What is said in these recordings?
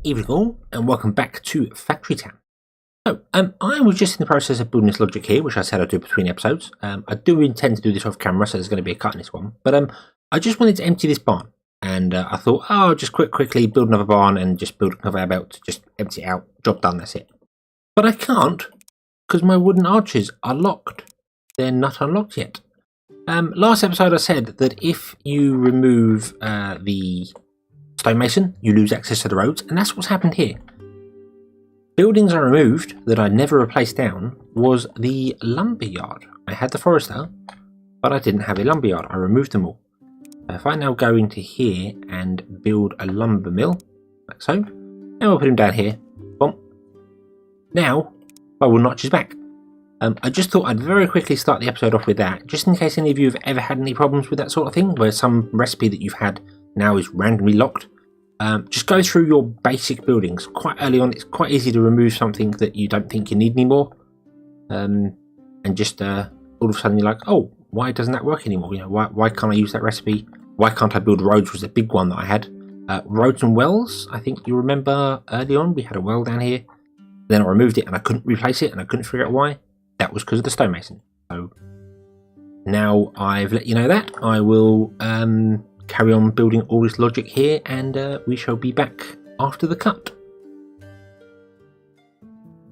Evening all, and welcome back to Factory Town. So, I was just in the process of building this logic here, which I said I'd do between episodes. I do intend to do this off camera, so there's going to be a cut in this one. But I just wanted to empty this barn, and I thought, oh, I'll just quickly build another barn and just build a conveyor belt to just empty it out. Job done, that's it. But I can't, because my wooden arches are locked. They're not unlocked yet. Last episode I said that if you remove the stonemason, you lose access to the roads, and that's what's happened here. Buildings I removed that I never replaced down was the lumberyard. I had the forester, but I didn't have a lumberyard. I removed them all. If I now go into here and build a lumber mill, like so, and we'll put him down here. Boom. Now, my wooden arch is back. I just thought I'd very quickly start the episode off with that, just in case any of you have ever had any problems with that sort of thing, where some recipe that you've had now is randomly locked. Just go through your basic buildings quite early on. It's quite easy to remove something that you don't think you need anymore, and just all of a sudden you're like, oh, why doesn't that work anymore? You know, why can't I use that recipe? Why can't I build roads? Was a big one that I had. Roads and wells. I think you remember early on we had a well down here. Then I removed it and I couldn't replace it, and I couldn't figure out why. That was because of the stonemason. So now I've let you know that, I will carry on building all this logic here, and we shall be back after the cut.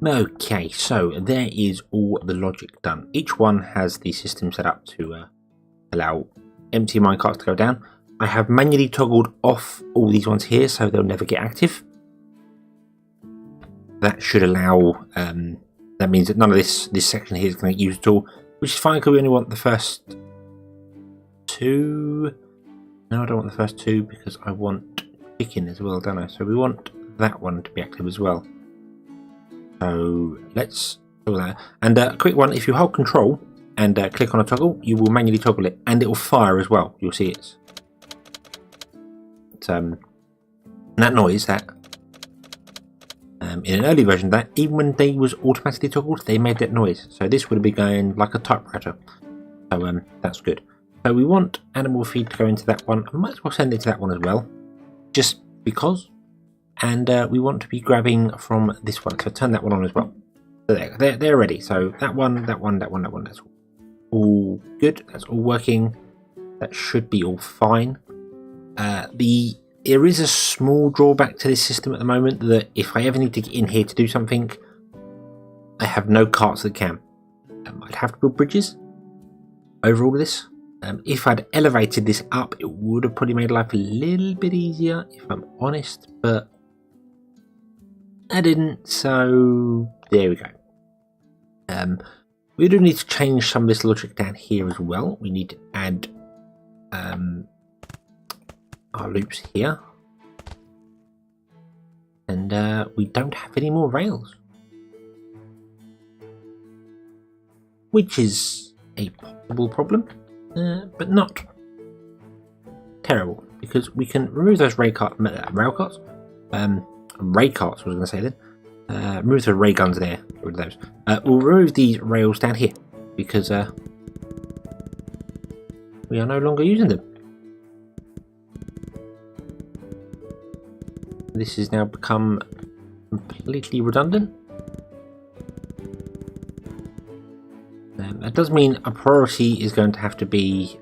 Okay, so there is all the logic done. Each one has the system set up to allow empty minecarts to go down. I have manually toggled off all these ones here so they'll never get active. That should allow, that means that none of this section here is going to get used at all, which is fine because we only want the first two. No, I don't want the first two because I want chicken as well, don't I? So we want that one to be active as well. So let's do that. And a quick one, if you hold control and click on a toggle, you will manually toggle it, and it will fire as well. You'll see it's that noise that in an early version of that, even when they was automatically toggled, they made that noise. So this would be going like a typewriter. So that's good. So we want animal feed to go into that one. I might as well send it to that one as well, just because. And we want to be grabbing from this one. So turn that one on as well. So they're ready. So that one. That's all good. That's all working. That should be all fine. There is a small drawback to this system at the moment, that if I ever need to get in here to do something, I have no carts that can. I'd have to build bridges over all of this. If I'd elevated this up, it would have probably made life a little bit easier, if I'm honest, but I didn't, so there we go. We do need to change some of this logic down here as well. We need to add our loops here, and we don't have any more rails, which is a possible problem, but not terrible, because we can remove those rail carts. I was going to say then. Remove the ray guns there. Get rid of those. We'll remove these rails down here because we are no longer using them. This has now become completely redundant. That does mean a priority is going to have to be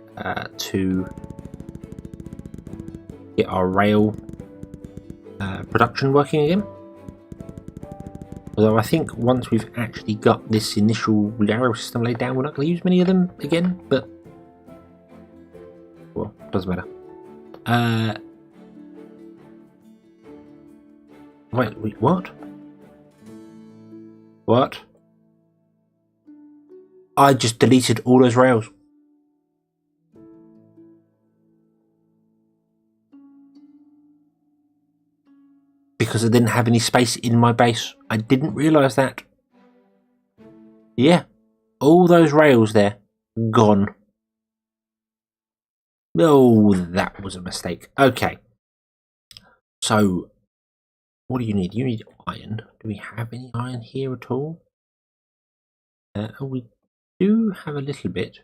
to get our rail production working again. Although I think once we've actually got this initial rail system laid down, we're not going to use many of them again, but well, doesn't matter. Wait, what? What? I just deleted all those rails. Because I didn't have any space in my base. I didn't realise that. Yeah, all those rails there, gone. Oh, that was a mistake. Okay. So, what do you need? You need iron. Do we have any iron here at all? We do have a little bit.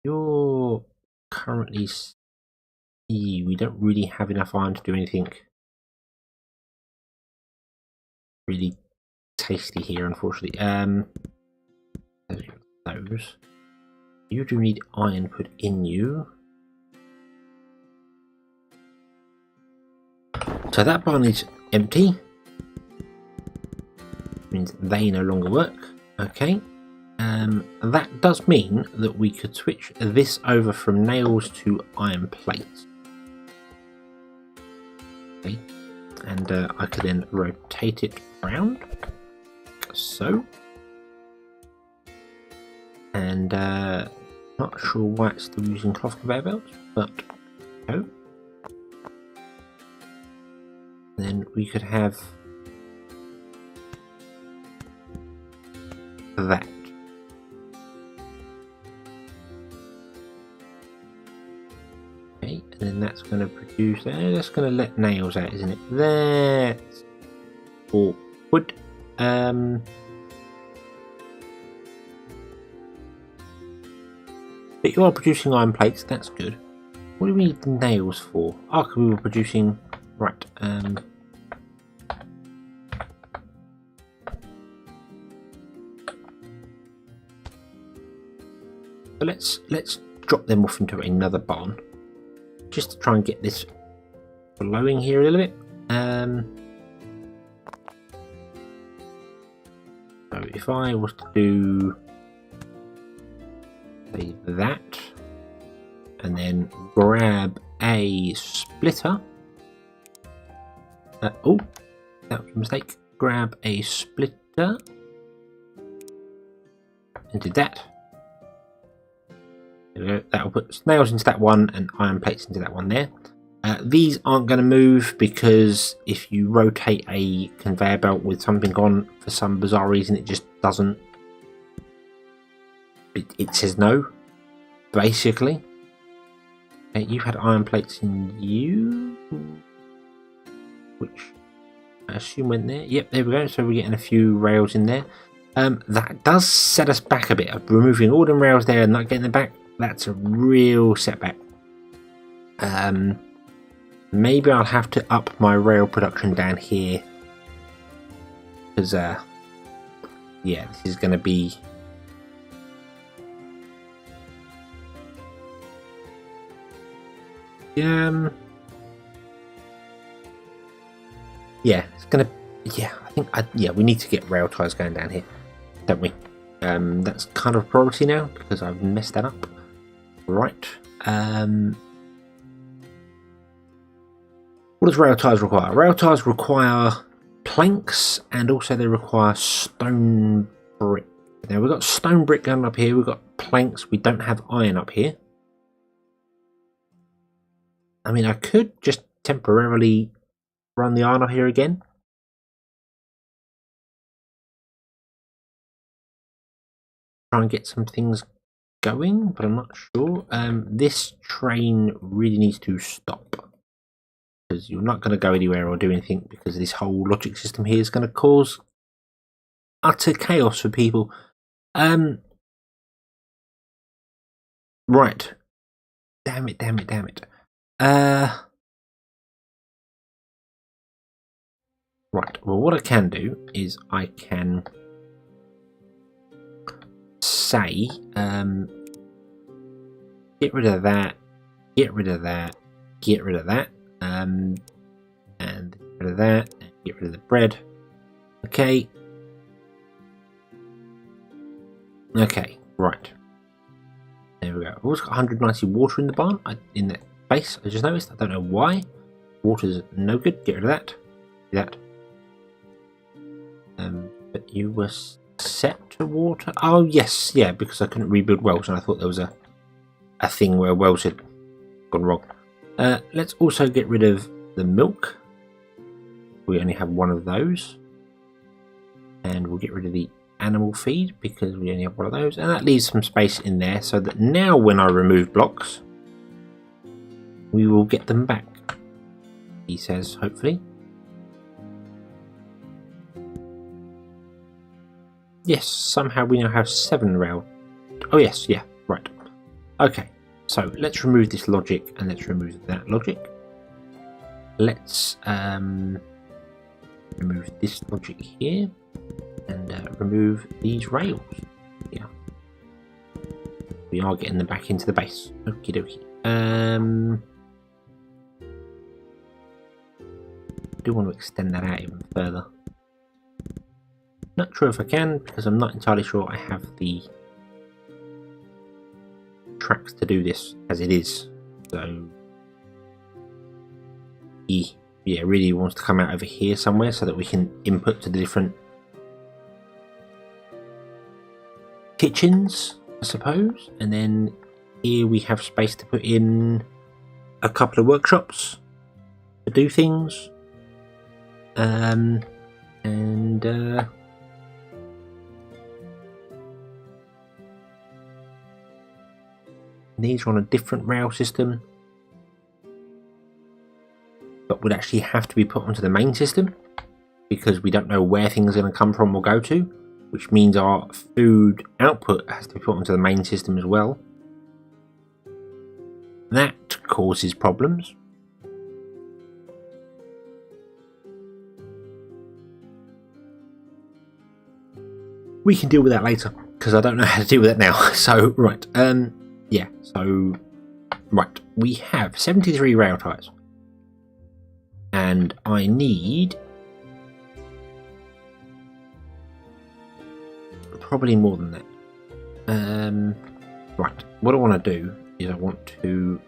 You're currently... We don't really have enough iron to do anything really tasty here, unfortunately. Those. You do need iron put in you. So that barn is empty. Means they no longer work. Okay. That does mean that we could switch this over from nails to iron plates. Okay. And I could then rotate it around. Like so. And not sure why it's still using cloth conveyor belts, but no. Then we could have that. Okay, and then that's going to produce. That's going to let nails out, isn't it? That's awkward. But you are producing iron plates. That's good. What do we need the nails for? Oh, because we were producing. Right. So let's drop them off into another barn, just to try and get this flowing here a little bit. So if I was to do say that, and then grab a splitter. Oh, that was a mistake. Grab a splitter and do that. There we go. That will put nails into that one and iron plates into that one there. These aren't going to move because if you rotate a conveyor belt with something on for some bizarre reason, it just doesn't. It says no, basically. You had iron plates in you, which I assume went there. Yep, there we go. So we're getting a few rails in there. That does set us back a bit. Removing all them rails there and not getting them back, that's a real setback. Maybe I'll have to up my rail production down here, because yeah, this is going to be yeah, it's gonna. Yeah, I think. Yeah, we need to get rail ties going down here, don't we? That's kind of a priority now because I've messed that up. Right. What does rail ties require? Rail ties require planks, and also they require stone brick. Now we've got stone brick going up here. We've got planks. We don't have iron up here. I mean, I could just temporarily run the iron up here again. Try and get some things going, but I'm not sure. This train really needs to stop, because you're not going to go anywhere or do anything, because this whole logic system here is going to cause utter chaos for people. Right. Damn it. Right, well what I can do is I can say, get rid of that, get rid of that, get rid of that, and get rid of that, and get rid of the bread. Okay. Okay, right. There we go. I've also got 190 water in the barn, in that base, I just noticed. I don't know why. Water's no good, get rid of that. Do that. But you were set to water? Oh yes, yeah, because I couldn't rebuild wells and I thought there was a thing where wells had gone wrong. Let's also get rid of the milk. We only have one of those. And we'll get rid of the animal feed because we only have one of those. And that leaves some space in there so that now when I remove blocks, we will get them back, he says, hopefully. Yes, somehow we now have 7 rail. Oh yes, yeah, right. Okay, so let's remove this logic and let's remove that logic. Let's remove this logic here and remove these rails. Yeah, we are getting them back into the base. Okie dokie. I do want to extend that out even further. Not sure if I can because I'm not entirely sure I have the tracks to do this as it is. So yeah, really wants to come out over here somewhere so that we can input to the different kitchens, I suppose. And then here we have space to put in a couple of workshops to do things. These are on a different rail system, but would actually have to be put onto the main system because we don't know where things are going to come from or go to, which means our food output has to be put onto the main system as well. That causes problems. We can deal with that later because I don't know how to deal with that now. So right, yeah, so right, we have 73 rail ties and I need probably more than that. Right, what I want to do is I want to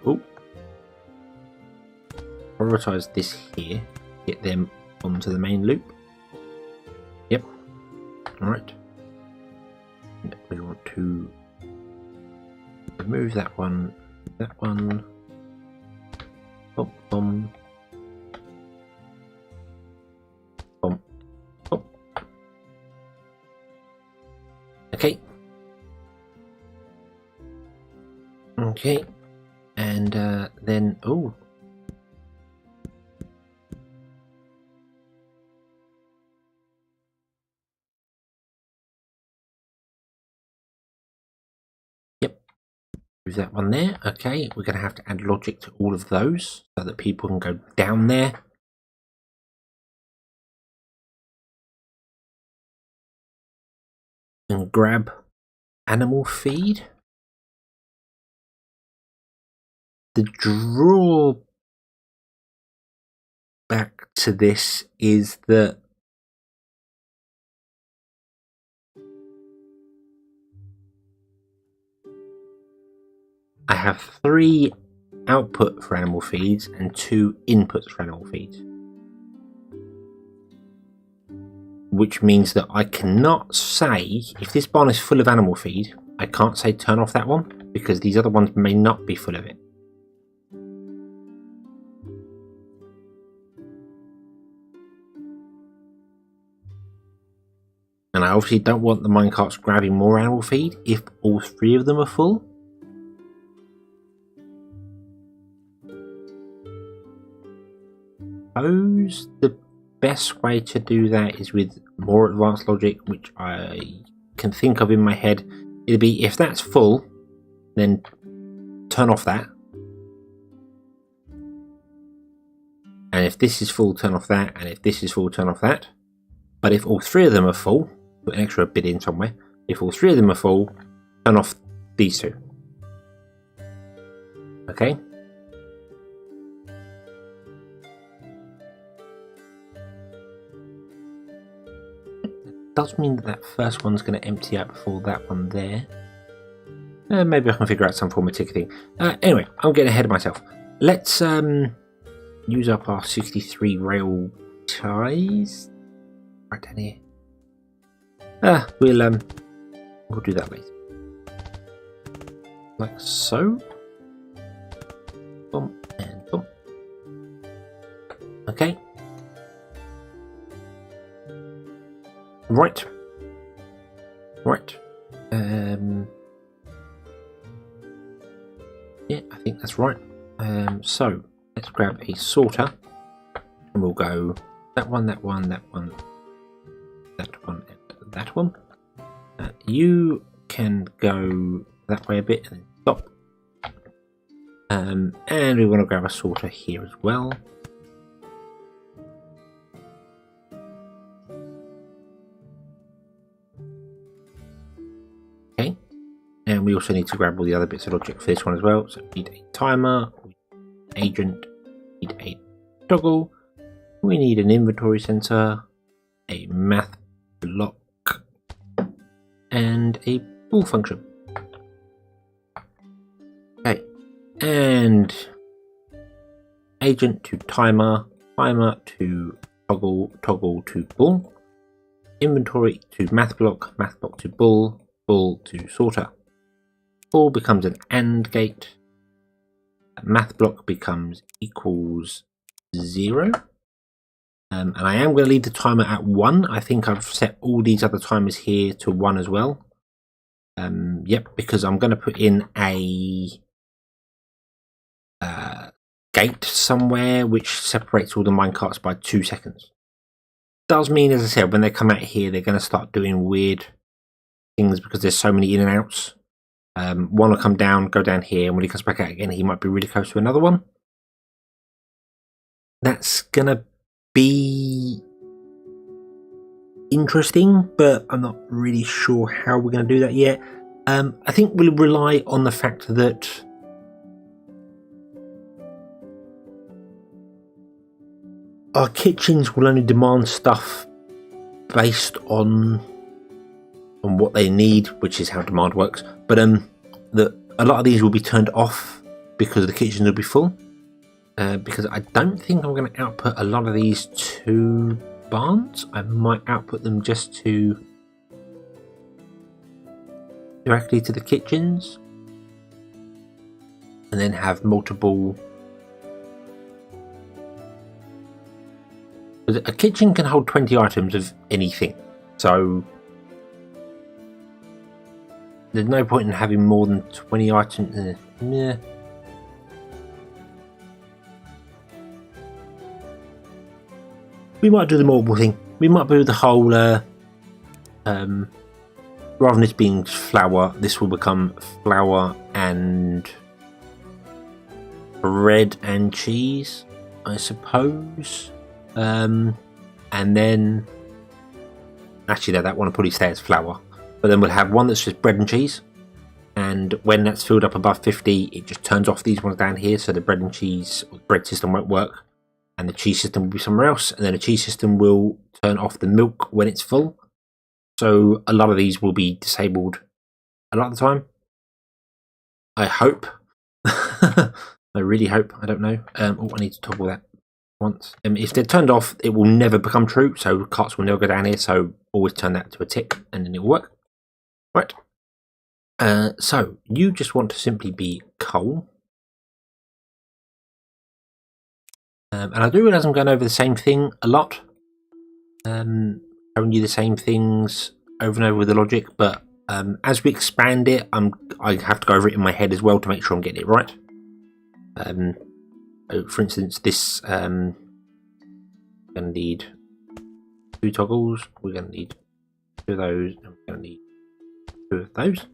prioritize this here, get them onto the main loop. Yep, alright. We want to remove that one, boom, boom, boom, boom. Okay. Okay, and then yep, move that one there. Okay, we're going to have to add logic to all of those so that people can go down there. And grab animal feed. The drawback to this is that I have 3 output for animal feeds and 2 inputs for animal feeds, which means that I cannot say if this barn is full of animal feed, I can't say turn off that one because these other ones may not be full of it. And I obviously don't want the minecarts grabbing more animal feed if all 3 of them are full. I suppose the best way to do that is with more advanced logic, which I can think of in my head. It'd be if that's full, then turn off that. And if this is full, turn off that. And if this is full, turn off that. But if all 3 of them are full, put an extra bit in somewhere. If all 3 of them are full, turn off these 2. Okay? Does mean that that first one's going to empty out before that one there. Maybe I can figure out some form of ticketing. Anyway, I'm getting ahead of myself. Let's use up our 63 rail ties. Right down here. We'll do that later. Like so. Boom and boom. Okay. Right. Yeah, I think that's right. So let's grab a sorter and we'll go that one, that one, that one, that one, and that one. You can go that way a bit and then stop And we want to grab a sorter here as well. Okay, and we also need to grab all the other bits of logic for this one as well. So we need a timer, agent, we need a toggle, we need an inventory sensor, a math block, and a bool function. Okay, and agent to timer, timer to toggle, toggle to bool, inventory to math block to bool, bool to sorter. Bool becomes an AND gate, math block becomes equals 0. And I am going to leave the timer at 1. I think I've set all these other timers here to 1 as well. Yep, because I'm going to put in a gate somewhere which separates all the minecarts by 2 seconds. Does mean, as I said, when they come out here, they're going to start doing weird things because there's so many in and outs. One will come down, go down here, and when he comes back out again, he might be really close to another one. That's going to be interesting, but I'm not really sure how we're going to do that yet. I think we'll rely on the fact that our kitchens will only demand stuff based on what they need, which is how demand works. But that a lot of these will be turned off because the kitchens will be full. Because I don't think I'm going to output a lot of these to barns. I might output them just to directly to the kitchens, and then have multiple. A kitchen can hold 20 items of anything, so there's no point in having more than 20 items. Yeah. We might do the multiple thing. We might do the whole, rather than this being flour, this will become flour and bread and cheese, I suppose. And then, actually, no, that one will probably stay as flour. But then we'll have one that's just bread and cheese. And when that's filled up above 50, it just turns off these ones down here, so the bread and cheese, or the bread system won't work. And the cheese system will be somewhere else, and then the cheese system will turn off the milk when it's full. So a lot of these will be disabled a lot of the time. I hope. I really hope. I don't know. I need to toggle that once. If they're turned off, it will never become true, so carts will never go down here, so always turn that to a tick, and then it will work. Right. So you just want to simply be coal. And I do realise I'm going over the same thing a lot. Showing you the same things over and over with the logic, but as we expand it, I have to go over it in my head as well to make sure I'm getting it right. So for instance, this we're going to need 2 toggles, we're going to need 2 of those, and we're going to need 2 of those.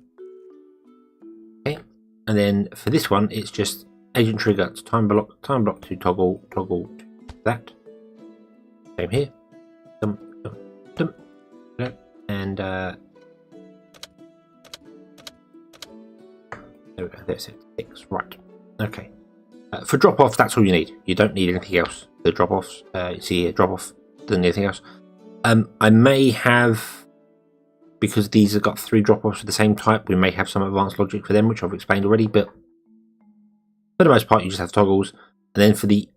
Okay, and then for this one, it's just agent trigger to time block to toggle, toggle to that. Same here. And there we go, there's it. 6. Right. Okay. For drop off, that's all you need. You don't need anything else. The drop offs, you see here, drop off, doesn't need anything else. I may have, because these have got 3 drop offs of the same type, we may have some advanced logic for them, which I've explained already, but for the most part, you just have toggles. And then for the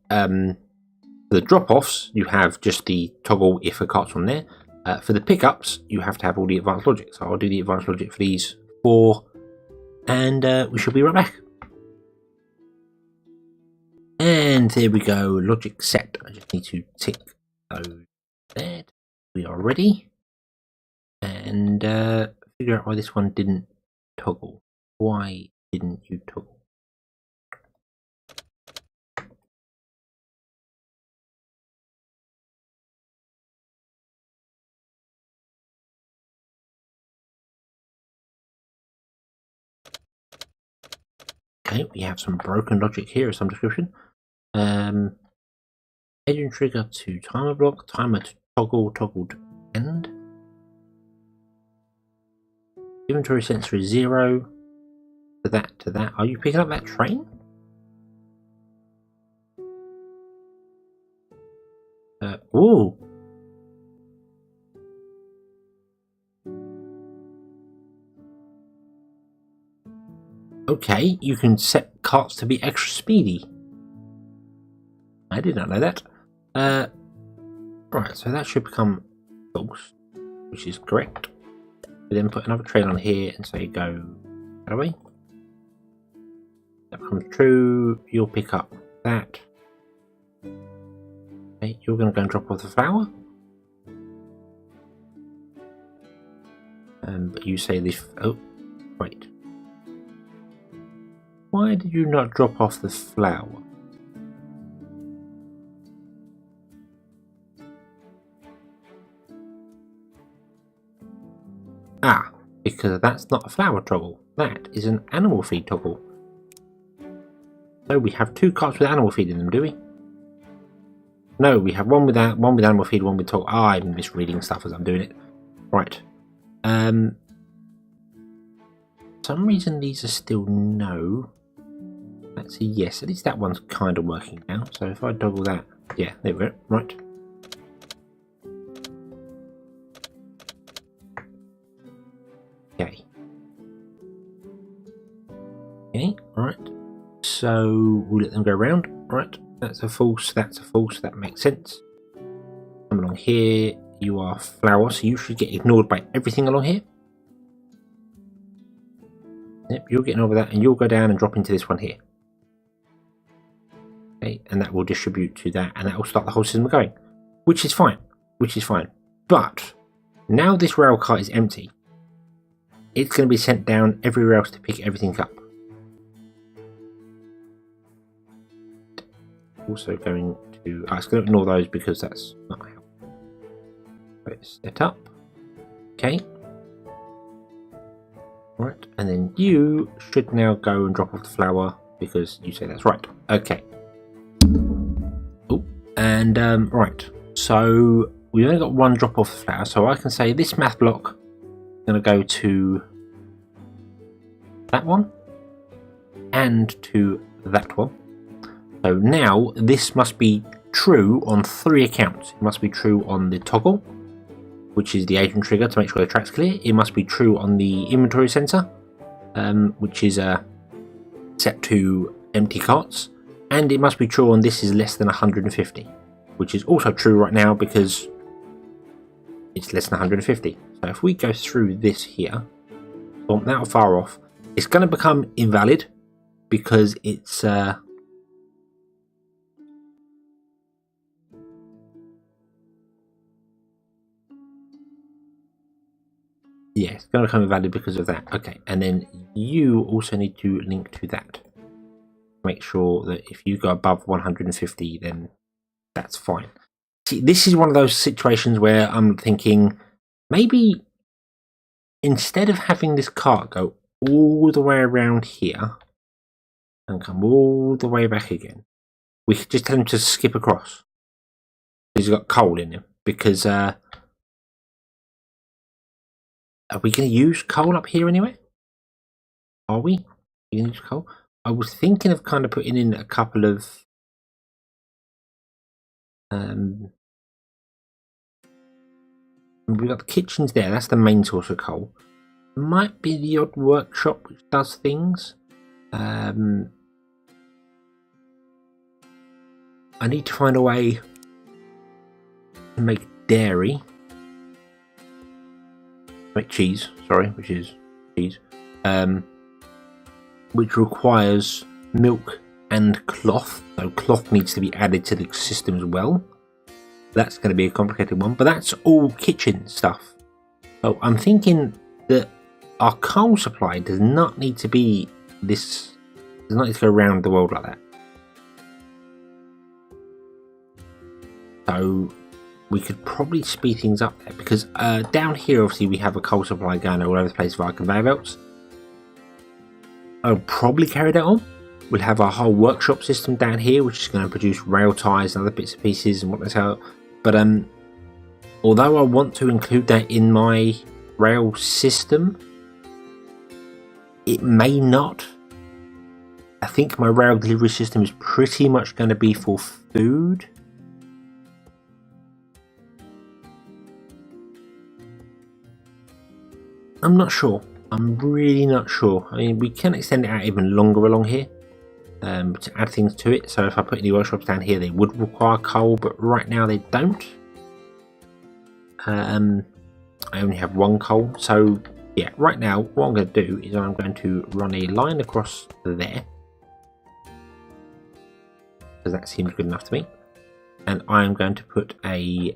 drop offs, you have just the toggle if a cart's on there. For the pickups, you have to have all the advanced logic. So I'll do the advanced logic for these 4, and we should be right back. And there we go, logic set. I just need to tick those there. We are ready. And figure out why this one didn't toggle. Why didn't you toggle? Okay, we have some broken logic here of some description. Engine trigger to timer block, timer to toggle, toggle to end. Inventory sensor is 0. To that, to that. Are you picking up that train? Ooh. Okay, you can set carts to be extra speedy. I did not know that. Right, so that should become false, which is correct. We then put another train on here and say go that way. That becomes true. You'll pick up that. Okay, you're going to go and drop off the flour. But you say this. Oh, wait. Why did you not drop off the flour? Ah, because that's not a flour toggle. That is an animal feed toggle. So we have 2 carts with animal feed in them, do we? No, we have one with animal feed, one with toggle. Ah, I'm misreading stuff as I'm doing it. Right. For some reason these are still no. That's a yes. At least that one's kind of working now. So if I toggle that, yeah, there we go. Right. Okay. Okay. Right. So we'll let them go around. Right. That's a false. That's a false. That makes sense. Come along here. You are flour, so you should get ignored by everything along here. Yep, you're getting over that, and you'll go down and drop into this one here. Okay, and that will distribute to that, and that will start the whole system going, which is fine. Which is fine. But now this rail cart is empty. It's going to be sent down everywhere else to pick everything up. Also going to. It's going to ignore those because that's not how. It's set up. Okay. Right, and then you should now go and drop off the flour because you say that's right. Okay. Oh, and right. So we only got one drop off the flour, so I can say this math block is going to go to that one and to that one. So now this must be true on 3 accounts. It must be true on the toggle, which is the agent trigger to make sure the track's clear. It must be true on the inventory sensor, which is set to empty carts, and it must be true on this is less than 150, which is also true right now because it's less than 150. So if we go through this here, from that far off, it's going to become invalid because it's yeah, it's going to become invalid because of that. Okay, and then you also need to link to that. Make sure that if you go above 150, then that's fine. See, this is one of those situations where I'm thinking maybe instead of having this cart go all the way around here and come all the way back again, we could just tell him to skip across. He's got coal in him because are we going to use coal up here anyway? Are we? You going to use coal? I was thinking of kind of putting in a couple of we've got the kitchens there, that's the main source of coal. Might be the odd workshop which does things. I need to find a way to make dairy. Make cheese, sorry, which is cheese. Which requires milk and cloth. So cloth needs to be added to the system as well. That's going to be a complicated one, but that's all kitchen stuff. So I'm thinking that our coal supply does not need to be this, does not need to go around the world like that. So we could probably speed things up there because down here obviously we have a coal supply going all over the place via conveyor belts. I'll probably carry that on We'll have our whole workshop system down here, which is going to produce rail ties and other bits and pieces and whatnot else. But although I want to include that in my rail system, it may not. I think my rail delivery system is pretty much going to be for food. I'm not sure. I'm really not sure. I mean, we can extend it out even longer along here to add things to it. So if I put any workshops down here, they would require coal, but right now they don't. I only have one coal. So yeah, right now what I'm going to do is I'm going to run a line across there, because that seems good enough to me. And I'm going to put a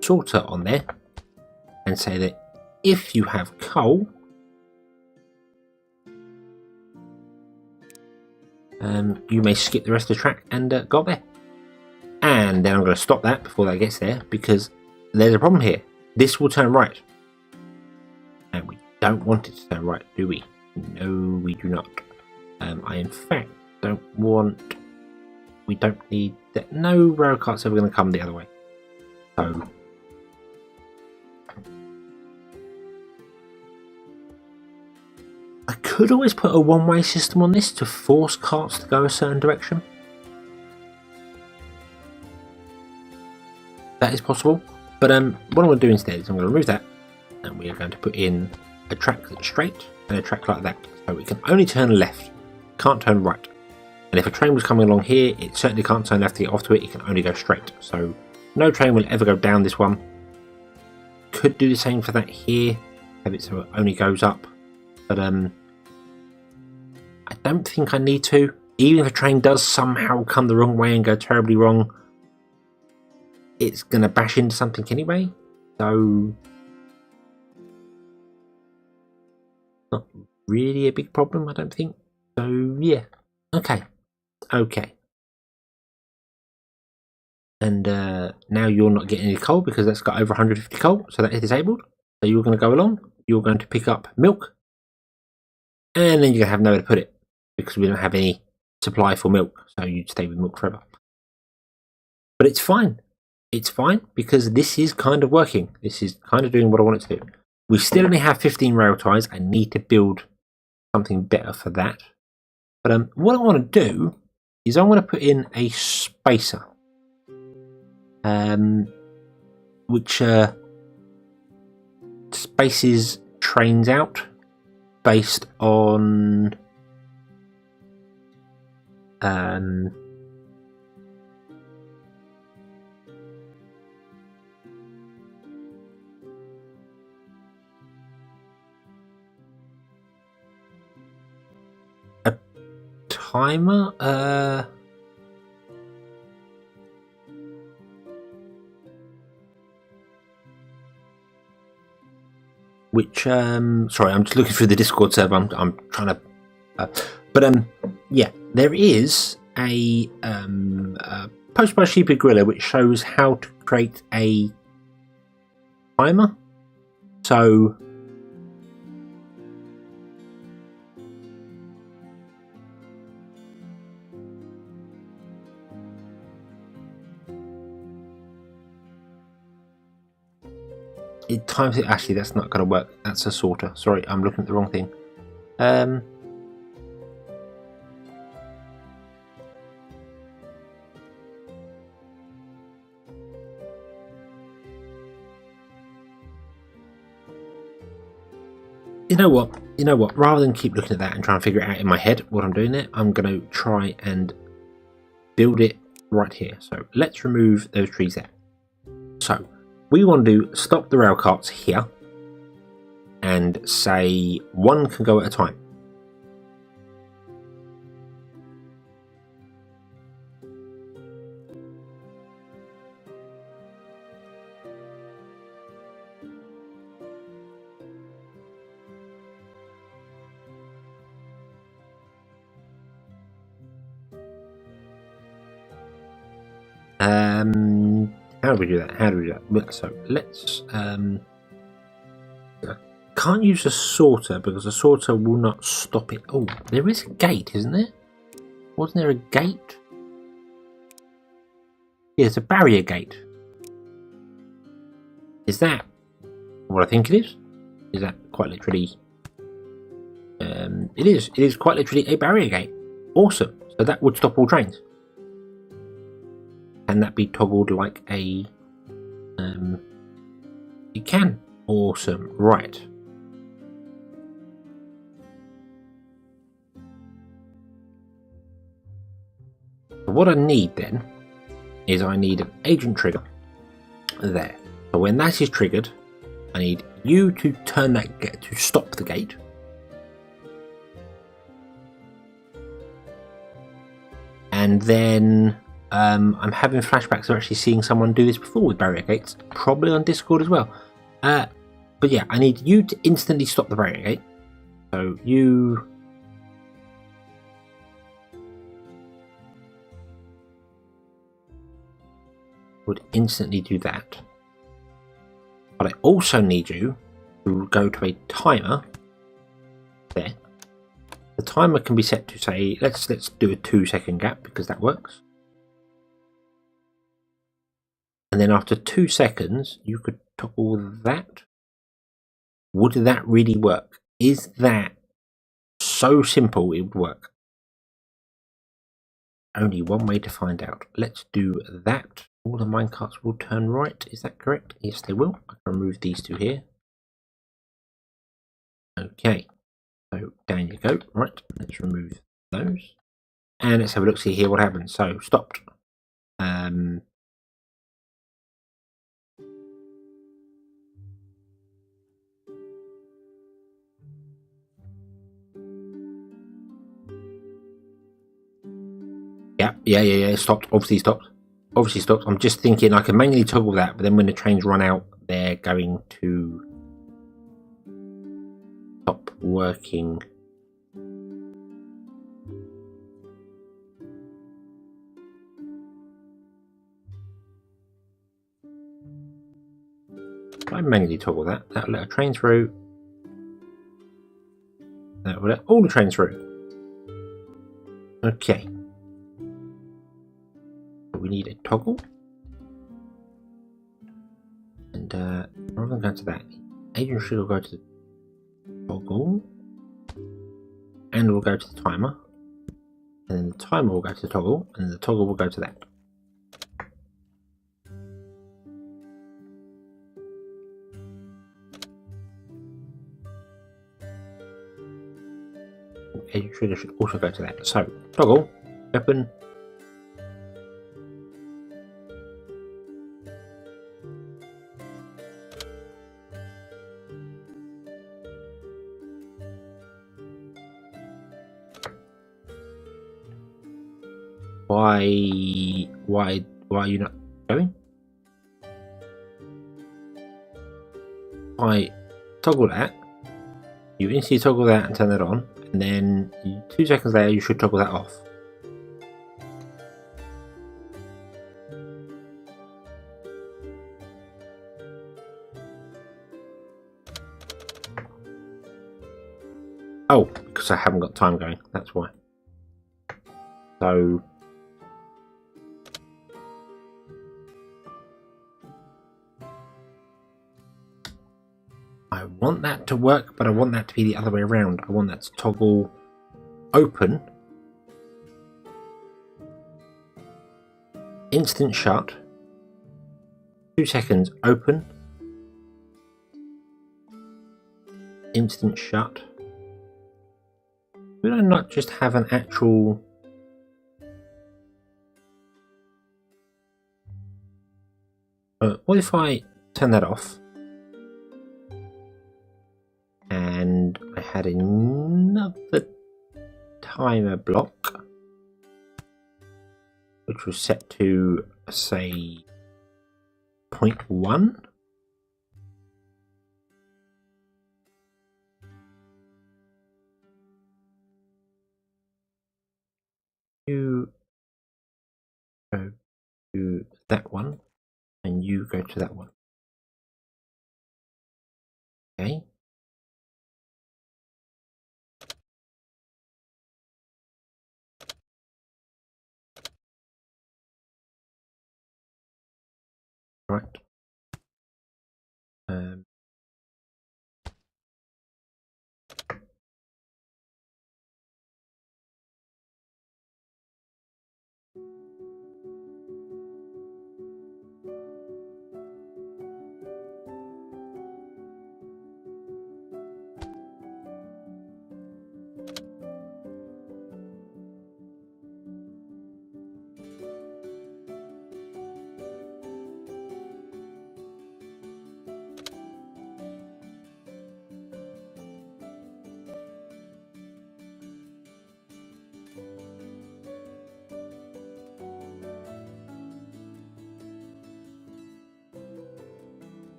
sorter on there and say that if you have coal, you may skip the rest of the track and go there. And then I'm going to stop that before that gets there, because there's a problem here. This will turn right. And we don't want it to turn right, do we? No, we do not. I in fact don't want... We don't need that. No rail cart's ever going to come the other way. So... I could always put a one-way system on this to force carts to go a certain direction. That is possible. But what I'm going to do instead is I'm going to remove that, and we are going to put in a track that's straight and a track like that. So it can only turn left, can't turn right. And if a train was coming along here, it certainly can't turn left to get off to it, it can only go straight. So no train will ever go down this one. Could do the same for that here, have it so it only goes up. But I don't think I need to. Even if a train does somehow come the wrong way and go terribly wrong, it's going to bash into something anyway. So, not really a big problem, I don't think. So, yeah. Okay. Okay. And now you're not getting any coal because that's got over 150 coal, so that is disabled. So you're going to go along. You're going to pick up milk. And then you're going to have nowhere to put it, because we don't have any supply for milk, so you'd stay with milk forever. But it's fine. It's fine, because this is kind of working. This is kind of doing what I want it to do. We still only have 15 rail ties. I need to build something better for that. But what I want to do is I want to put in a spacer, which spaces trains out based on a timer. Which sorry, I'm just looking through the Discord server. I'm trying to but yeah, there is a post by Sheepy Gorilla which shows how to create a timer. So it times it. Actually, that's not going to work. That's a sorter. Sorry, I'm looking at the wrong thing. You know what? You know what? Rather than keep looking at that and trying to figure it out in my head what I'm doing there, I'm going to try and build it right here. So let's remove those trees there. So we want to stop the rail carts here and say one can go at a time. How do we do that? How do we do that? So let's can't use a sorter because a sorter will not stop it. Oh, there is a gate, isn't there? Wasn't there a gate? Yeah, it's a barrier gate. Is that what I think it is? Is that quite literally? It is. It is quite literally a barrier gate. Awesome. So that would stop all trains. Can that be toggled like a? You can. Awesome. Right. What I need then is I need an agent trigger there. So when that is triggered, I need you to turn that gate to stop the gate. And then I'm having flashbacks of actually seeing someone do this before with barrier gates, probably on Discord as well. But yeah, I need you to instantly stop the barrier gate. So you would instantly do that. But I also need you to go to a timer there. The timer can be set to say, let's do a 2-second gap because that works. And then after 2 seconds, you could toggle that. Would that really work? Is that so simple it would work? Only one way to find out. Let's do that. All the minecarts will turn right. Is that correct? Yes, they will. I can remove these two here. Okay. So down you go. Right. Let's remove those. And let's have a look, see here what happens. So stopped. Yeah. Stopped. Obviously stopped. Obviously stopped. I'm just thinking I can manually toggle that, but then when the trains run out, they're going to stop working. If I manually toggle that, that'll let a train through. That will let all the trains through. Okay. We need a toggle. And rather than going to that, agent should go to the toggle. And we'll go to the timer. And then the timer will go to the toggle. And the toggle will go to that. Agent trigger should also go to that. So, toggle, open. Why are you not going? I toggle that. You instantly toggle that and turn that on, and then 2 seconds later you should toggle that off. Oh, because I haven't got time going, that's why. So I want that to work, but I want that to be the other way around. I want that to toggle open, instant shut, 2 seconds open, instant shut. Would I not just have an actual... what if I turn that off? And I had another timer block, which was set to, say, 0.1. You go to that one, and you go to that one. Okay. Right.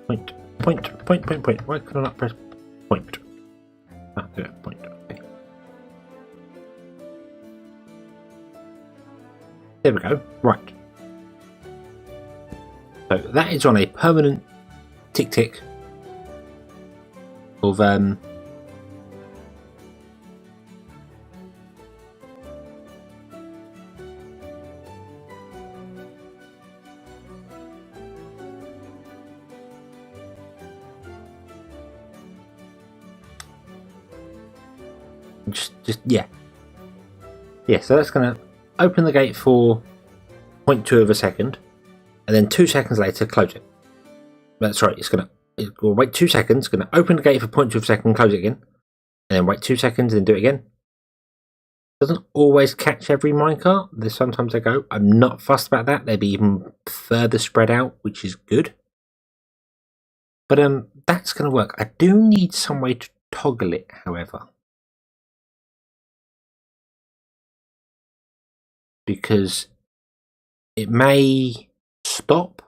Point. Why could I not press point? Ah, there, point. Okay. There we go. Right. So that is on a permanent tick of just yeah. So that's going to open the gate for 0.2 of a second, and then 2 seconds later close it. That's right. It will wait 2 seconds. Going to open the gate for 0.2 of a second, close it again, and then wait 2 seconds, and then do it again. Doesn't always catch every minecart. There's sometimes they go. I'm not fussed about that. They'd be even further spread out, which is good. But that's going to work. I do need some way to toggle it, however, because it may stop.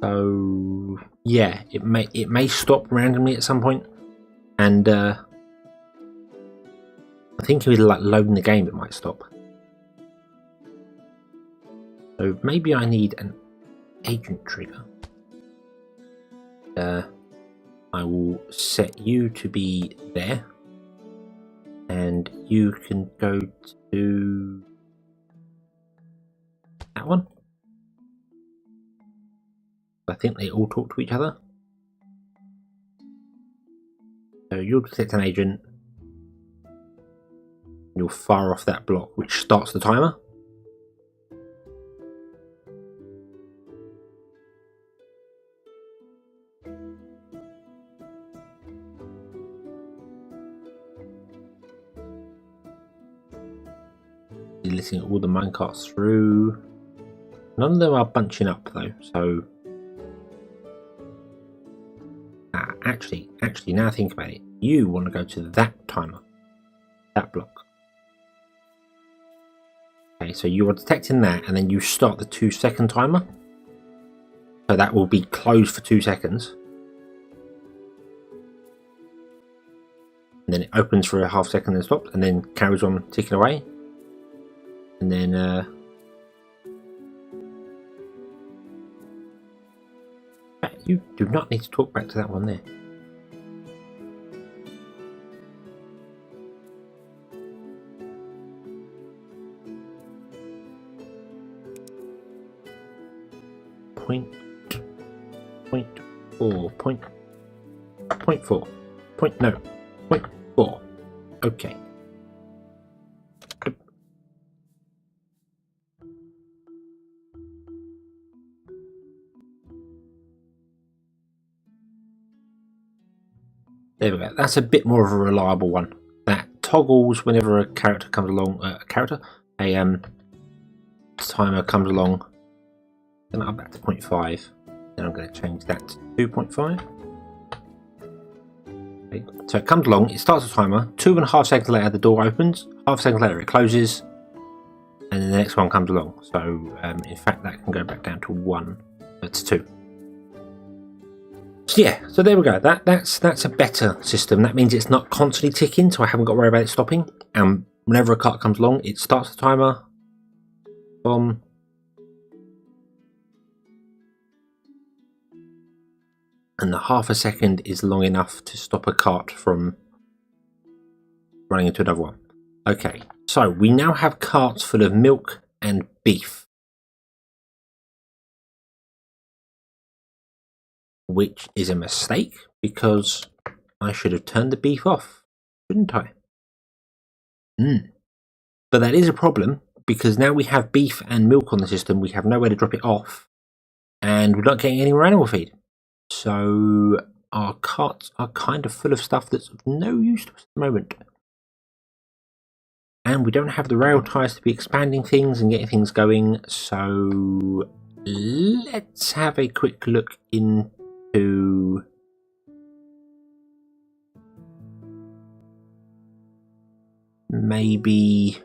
So yeah, it may stop randomly at some point, and I think with like loading the game, it might stop. So maybe I need an agent trigger. I will set you to be there, and you can go to that one. I think they all talk to each other. So you'll detect an agent. You'll fire off that block, which starts the timer. You're listening to all the minecarts through. None of them are bunching up though, so actually, now I think about it, you want to go to that timer, that block. Okay, so you are detecting that, and then you start the 2 second timer. So that will be closed for 2 seconds. And then it opens for a half second and stops, and then carries on ticking away. And then you do not need to talk back to that one there. Point 4. Okay. There we go. That's a bit more of a reliable one. That toggles whenever a character comes along. A timer comes along. Then up back to 0.5. Then I'm going to change that to 2.5. Okay. So it comes along. It starts the timer. 2.5 seconds later, the door opens. half a second later it closes, and then the next one comes along. So in fact that can go back down to 1. That's 2. So yeah, so there we go. That's a better system. That means it's not constantly ticking, so I haven't got to worry about it stopping. And whenever a cart comes along, it starts the timer. Boom. And the half a second is long enough to stop a cart from running into another one. Okay, so we now have carts full of milk and beef, which is a mistake because I should have turned the beef off, shouldn't I? But that is a problem because now we have beef and milk on the system, we have nowhere to drop it off, and we're not getting any more animal feed. So our carts are kind of full of stuff that's of no use to us at the moment. And we don't have the rail ties to be expanding things and getting things going, so let's have a quick look into maybe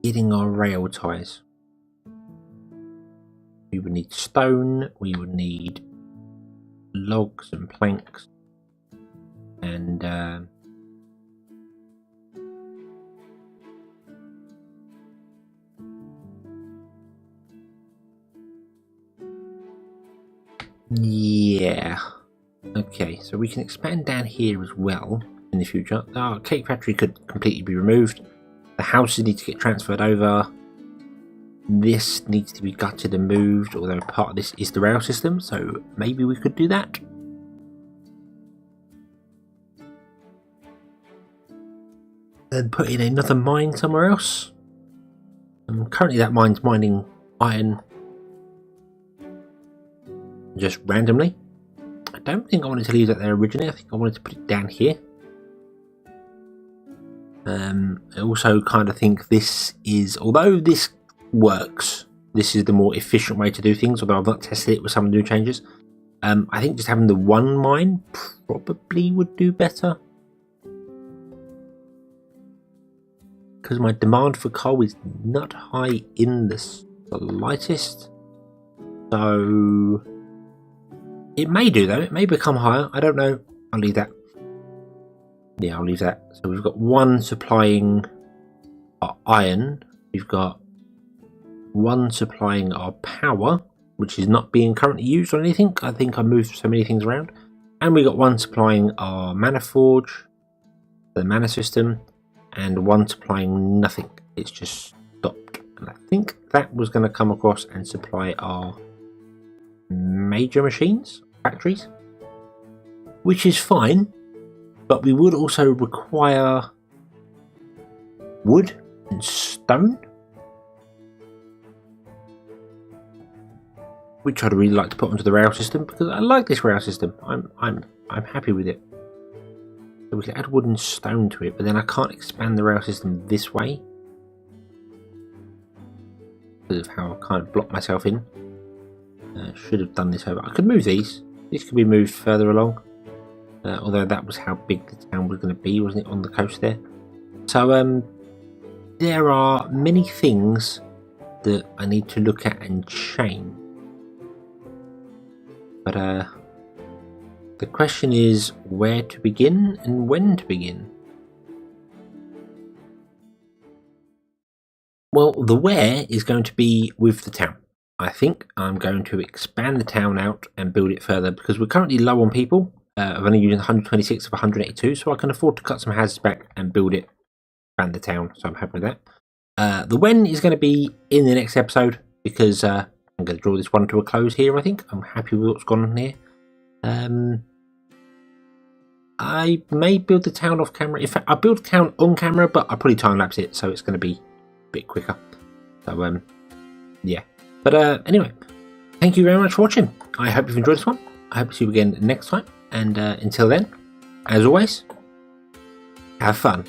getting our rail ties. We would need stone, we would need logs and planks, and yeah, okay, so we can expand down here as well in the future. Our cake factory could completely be removed. The houses need to get transferred over. This needs to be gutted and moved, although part of this is the rail system, so maybe we could do that. And put in another mine somewhere else. Currently that mine's mining iron just randomly. I don't think I wanted to leave that there originally, I think I wanted to put it down here. I also kind of think this is, although this works, this is the more efficient way to do things, although I've not tested it with some new changes. I think just having the one mine probably would do better, because my demand for coal is not high in the slightest. So it may do though, it may become higher, I don't know. I'll leave that. Yeah, I'll leave that. So we've got one supplying our iron, we've got one supplying our power, which is not being currently used on anything. I think I moved so many things around. And we got one supplying our mana forge, the mana system, and one supplying nothing. It's just stopped. And I think that was going to come across and supply our major machines, factories, which is fine, but we would also require wood and stone, which I'd really like to put onto the rail system because I like this rail system. I'm happy with it. So we can add wood and stone to it, but then I can't expand the rail system this way because of how I kind of blocked myself in. Should have done this over. I could move these. These could be moved further along. Although that was how big the town was going to be, wasn't it, on the coast there? So there are many things that I need to look at and change. But the question is where to begin and when to begin. Well, the where is going to be with the town. I think I'm going to expand the town out and build it further because we're currently low on people. I've only used 126 of 182, so I can afford to cut some houses back and build it, expand the town, so I'm happy with that. The when is going to be in the next episode because I'm going to draw this one to a close here, I think. I'm happy with what's gone on here. I may build the town off camera. In fact, I'll build the town on camera, but I'll probably time-lapse it, so it's going to be a bit quicker. So, yeah. But anyway, thank you very much for watching. I hope you've enjoyed this one. I hope to see you again next time. And until then, as always, have fun.